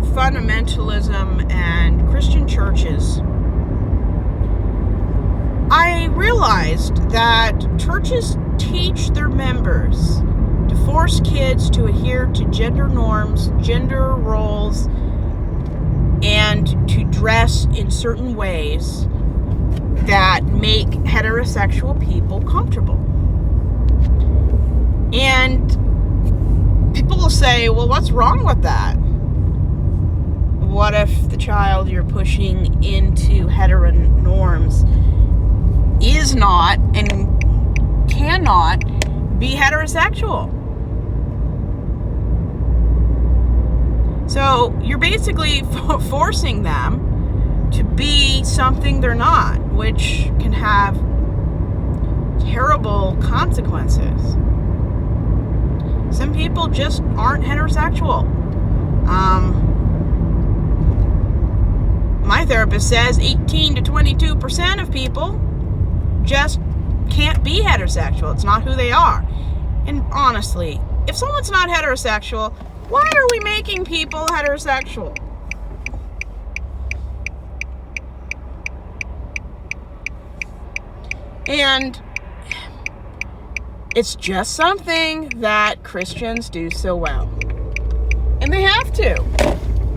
fundamentalism and Christian churches, I realized that churches teach their members to force kids to adhere to gender norms, gender roles, and to dress in certain ways that make heterosexual people comfortable. And people will say, well, what's wrong with that? What if the child you're pushing into hetero norms is not and cannot be heterosexual? So you're basically forcing them to be something they're not, which can have terrible consequences. Some people just aren't heterosexual. My therapist says 18 to 22% of people just can't be heterosexual. It's not who they are. And honestly, if someone's not heterosexual, why are we making people heterosexual? And it's just something that Christians do so well. And they have to,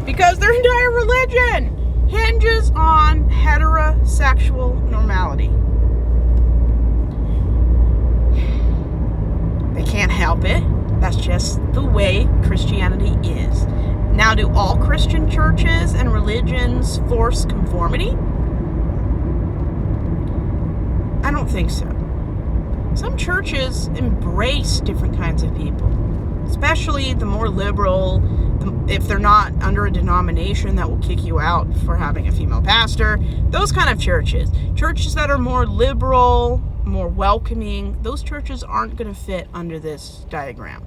because their entire religion hinges on heterosexual normality. They can't help it. That's just the way Christianity is. Now, do all Christian churches and religions force conformity? I don't think so. Some churches embrace different kinds of people, especially the more liberal, if they're not under a denomination that will kick you out for having a female pastor, those kind of churches. Churches that are more liberal, more welcoming, those churches aren't going to fit under this diagram.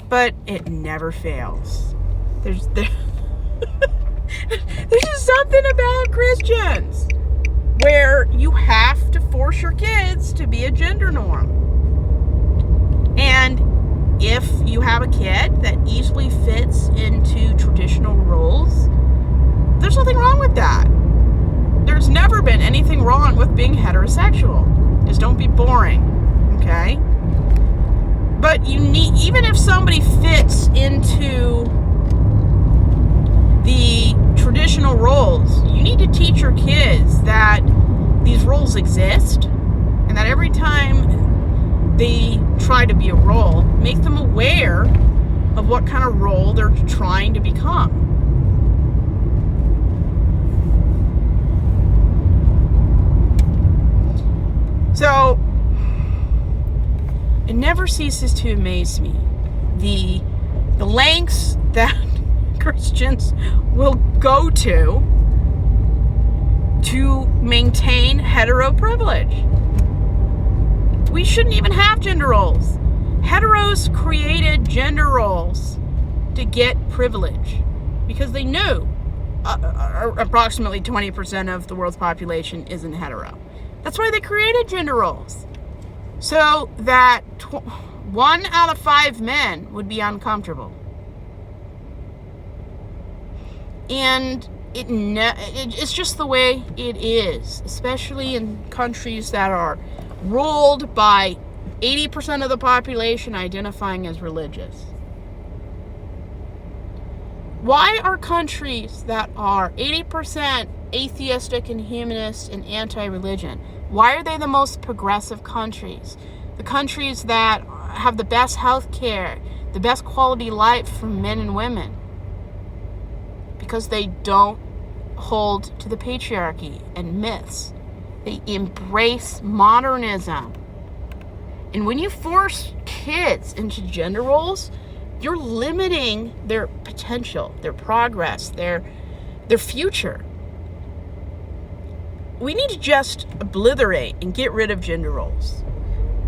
But it never fails. There's just something about Christians where you have to force your kids to be a gender norm. And if you have a kid that easily fits into traditional roles, there's nothing wrong with that. There's never been anything wrong with being heterosexual. Just don't be boring, okay? But you need, even if somebody fits into the traditional roles, you need to teach your kids that these roles exist, and that every time they try to be a role, make them aware of what kind of role they're trying to become. So, it never ceases to amaze me the lengths that Christians will go to maintain hetero privilege. We shouldn't even have gender roles. Heteros created gender roles to get privilege because they knew approximately 20% of the world's population isn't hetero. That's why they created gender roles. So that 1 out of 5 men would be uncomfortable. And it's just the way it is, especially in countries that are ruled by 80% of the population identifying as religious. Why are countries that are 80% atheistic and humanist and anti-religion, why are they the most progressive countries? The countries that have the best health care, the best quality life for men and women. Because they don't hold to the patriarchy and myths. They embrace modernism. And when you force kids into gender roles, you're limiting their potential, their progress, their future. We need to just obliterate and get rid of gender roles.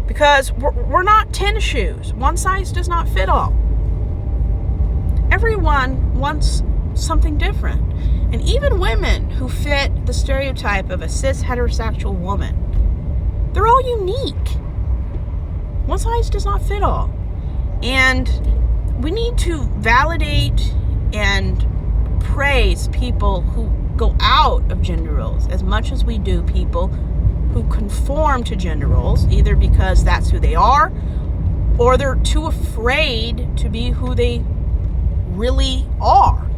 Because we're not tennis shoes. One size does not fit all. Everyone wants something different. And even women who fit the stereotype of a cis heterosexual woman, they're all unique. One size does not fit all. And we need to validate and praise people who go out of gender roles as much as we do people who conform to gender roles, either because that's who they are or they're too afraid to be who they really are.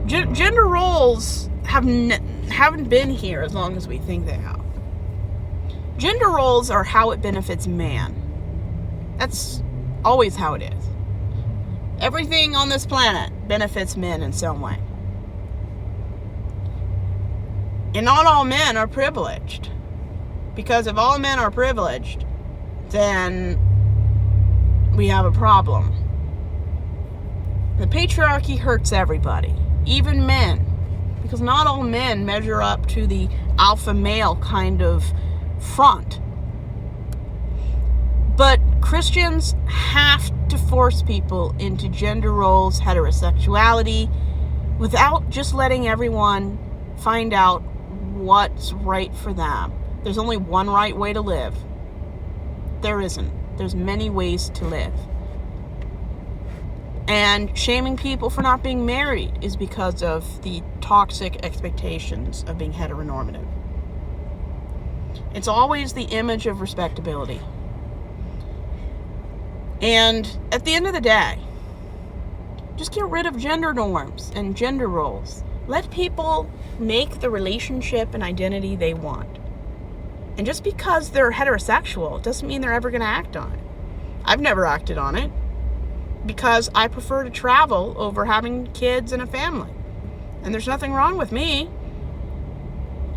Gender roles haven't been here as long as we think they have. Gender roles are how it benefits man. That's always how it is. Everything on this planet benefits men in some way. And not all men are privileged. Because if all men are privileged, then we have a problem. The patriarchy hurts everybody, even men. Because not all men measure up to the alpha male kind of front. But Christians have to force people into gender roles, heterosexuality, without just letting everyone find out what's right for them. There's only one right way to live. There isn't. There's many ways to live. And shaming people for not being married is because of the toxic expectations of being heteronormative. It's always the image of respectability. And at the end of the day, just get rid of gender norms and gender roles. Let people make the relationship and identity they want. And just because they're heterosexual doesn't mean they're ever going to act on it. I've never acted on it because I prefer to travel over having kids and a family. And there's nothing wrong with me.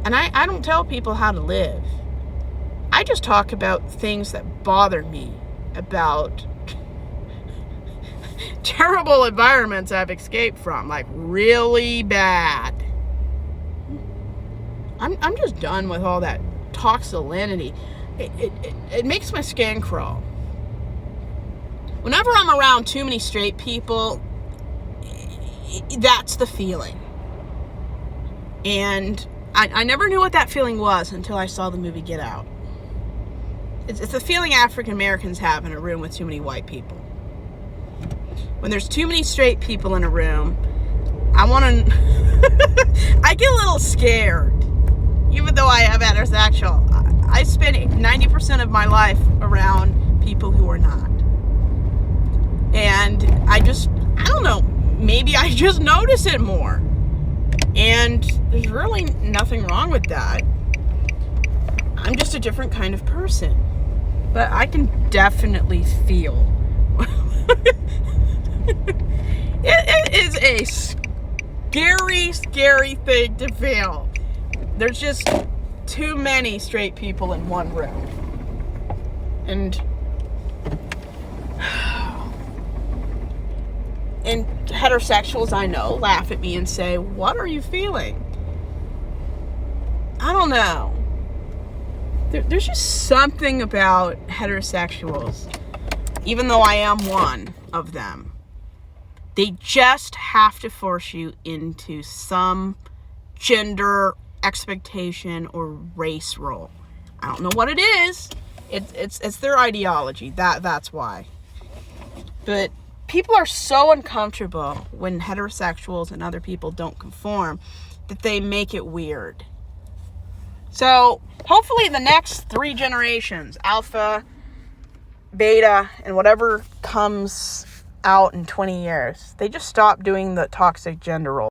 And I don't tell people how to live. I just talk about things that bother me about terrible environments I've escaped from, like really bad. I'm just done with all that toxicity. It makes my skin crawl. Whenever I'm around too many straight people, that's the feeling. And I never knew what that feeling was until I saw the movie Get Out. It's the feeling African Americans have in a room with too many white people. When there's too many straight people in a room, I get a little scared. Even though I am heterosexual, I spend 90% of my life around people who are not. And I don't know, maybe I just notice it more. And there's really nothing wrong with that. I'm just a different kind of person. But I can definitely feel. It is a scary, scary thing to feel. There's just too many straight people in one room. And heterosexuals I know laugh at me and say, "What are you feeling?" I don't know. There's just something about heterosexuals, even though I am one of them. They just have to force you into some gender expectation or race role. I don't know what it is. It's their ideology. That's why. But people are so uncomfortable when heterosexuals and other people don't conform that they make it weird. So hopefully the next 3 generations, alpha, beta, and whatever comes out in 20 years, they just stop doing the toxic gender role.